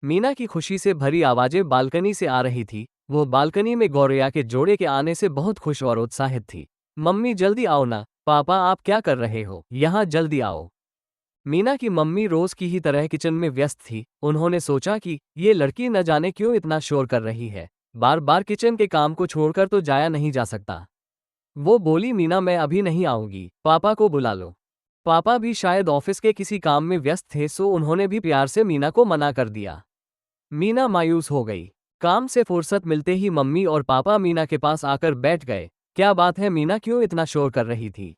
मीना की खुशी से भरी आवाजें बालकनी से आ रही थी। वो बालकनी में गौरैया के जोड़े के आने से बहुत खुश और उत्साहित थी। मम्मी जल्दी आओ ना। पापा आप क्या कर रहे हो, यहाँ जल्दी आओ। मीना की मम्मी रोज की ही तरह किचन में व्यस्त थी। उन्होंने सोचा कि ये लड़की न जाने क्यों इतना शोर कर रही है। बार बार किचन के काम को छोड़कर तो जाया नहीं जा सकता। वो बोली, मीना मैं अभी नहीं आऊंगी, पापा को बुला लो। पापा भी शायद ऑफिस के किसी काम में व्यस्त थे, सो उन्होंने भी प्यार से मीना को मना कर दिया। मीना मायूस हो गई। काम से फुर्सत मिलते ही मम्मी और पापा मीना के पास आकर बैठ गए। क्या बात है मीना, क्यों इतना शोर कर रही थी?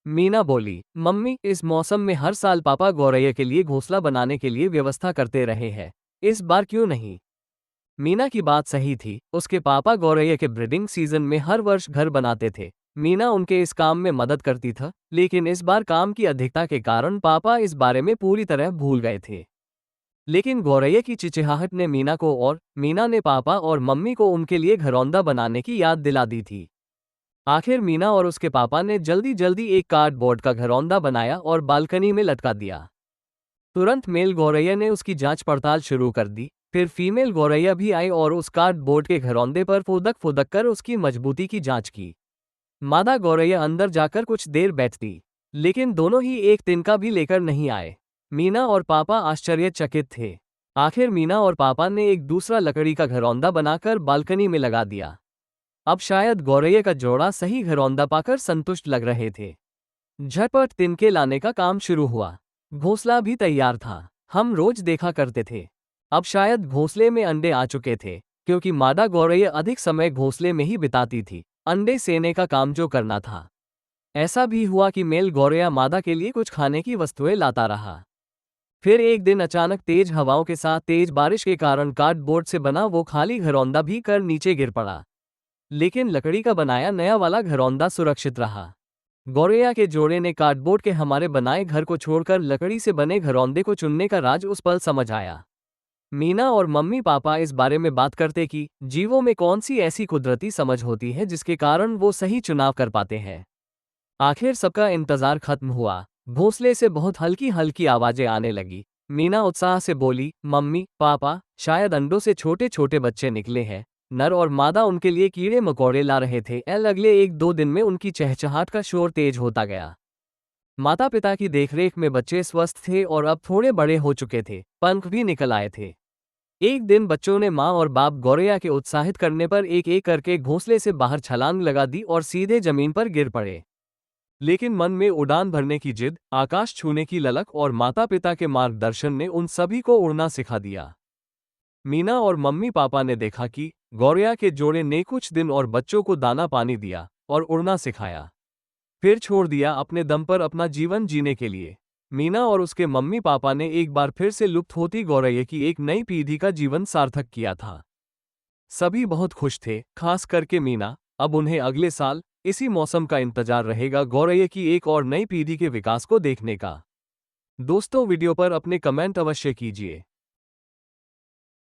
मीना बोली, मम्मी इस मौसम में हर साल पापा गौरैया के लिए घोंसला बनाने के लिए व्यवस्था करते रहे हैं, इस बार क्यों नहीं? मीना की बात सही थी। उसके पापा गौरैया के ब्रीडिंग सीजन में हर वर्ष घर बनाते थे। मीना उनके इस काम में मदद करती था, लेकिन इस बार काम की अधिकता के कारण पापा इस बारे में पूरी तरह भूल गए थे। लेकिन गौरैया की चिचिहाहट ने मीना ने पापा और मम्मी को उनके लिए घरौंदा बनाने की याद दिला दी थी। आखिर मीना और उसके पापा ने जल्दी जल्दी एक कार्डबोर्ड का घरौंदा बनाया और बालकनी में लटका दिया। तुरंत मेल गौरैया ने उसकी जांच पड़ताल शुरू कर दी। फिर फीमेल गौरैया भी आई और उस कार्डबोर्ड के घरौंदे पर फुदक फुदक कर उसकी मजबूती की जांच की। मादा गौरैया अंदर जाकर कुछ देर बैठती, लेकिन दोनों ही एक तिनका भी लेकर नहीं आए। मीना और पापा आश्चर्यचकित थे। आखिर मीना और पापा ने एक दूसरा लकड़ी का घरौंदा बनाकर बालकनी में लगा दिया। अब शायद गौरैया का जोड़ा सही घरौंदा पाकर संतुष्ट लग रहे थे। झटपट तिनके लाने का काम शुरू हुआ। घोंसला भी तैयार था। हम रोज देखा करते थे। अब शायद घोंसले में अंडे आ चुके थे, क्योंकि मादा गौरैया अधिक समय घोंसले में ही बिताती थी, अंडे सेने का काम जो करना था। ऐसा भी हुआ कि मेल गौरैया मादा के लिए कुछ खाने की वस्तुएं लाता रहा। फिर एक दिन अचानक तेज हवाओं के साथ तेज बारिश के कारण कार्डबोर्ड से बना वो खाली घरौंदा भी कर नीचे गिर पड़ा। लेकिन लकड़ी का बनाया नया वाला घरौंदा सुरक्षित रहा। गौरैया के जोड़े ने कार्डबोर्ड के हमारे बनाए घर को छोड़कर लकड़ी से बने घरौंदे को चुनने का राज उस पल समझ आया। मीना और मम्मी पापा इस बारे में बात करते कि जीवों में कौन सी ऐसी कुदरती समझ होती है जिसके कारण वो सही चुनाव कर पाते हैं। आखिर सबका इंतजार खत्म हुआ। घोंसले से बहुत हल्की हल्की आवाजें आने लगी। मीना उत्साह से बोली, मम्मी पापा शायद अंडों से छोटे छोटे बच्चे निकले हैं। नर और मादा उनके लिए कीड़े मकोड़े ला रहे थे। अगले 1-2 दिन में उनकी चहचहाट का शोर तेज होता गया। माता पिता की देखरेख में बच्चे स्वस्थ थे और अब थोड़े बड़े हो चुके थे, पंख भी निकल आए थे। एक दिन बच्चों ने माँ और बाप गौरैया के उत्साहित करने पर एक एक करके घोंसले से बाहर छलांग लगा दी और सीधे जमीन पर गिर पड़े। लेकिन मन में उड़ान भरने की जिद, आकाश छूने की ललक और माता पिता के मार्गदर्शन ने उन सभी को उड़ना सिखा दिया। मीना और मम्मी पापा ने देखा कि गौरैया के जोड़े ने कुछ दिन और बच्चों को दाना पानी दिया और उड़ना सिखाया। फिर छोड़ दिया अपने दम पर अपना जीवन जीने के लिए। मीना और उसके मम्मी पापा ने एक बार फिर से लुप्त होती गौरैया की एक नई पीढ़ी का जीवन सार्थक किया था। सभी बहुत खुश थे, खास करके मीना। अब उन्हें अगले साल इसी मौसम का इंतजार रहेगा गौरैया की एक और नई पीढ़ी के विकास को देखने का। दोस्तों वीडियो पर अपने कमेंट अवश्य कीजिए।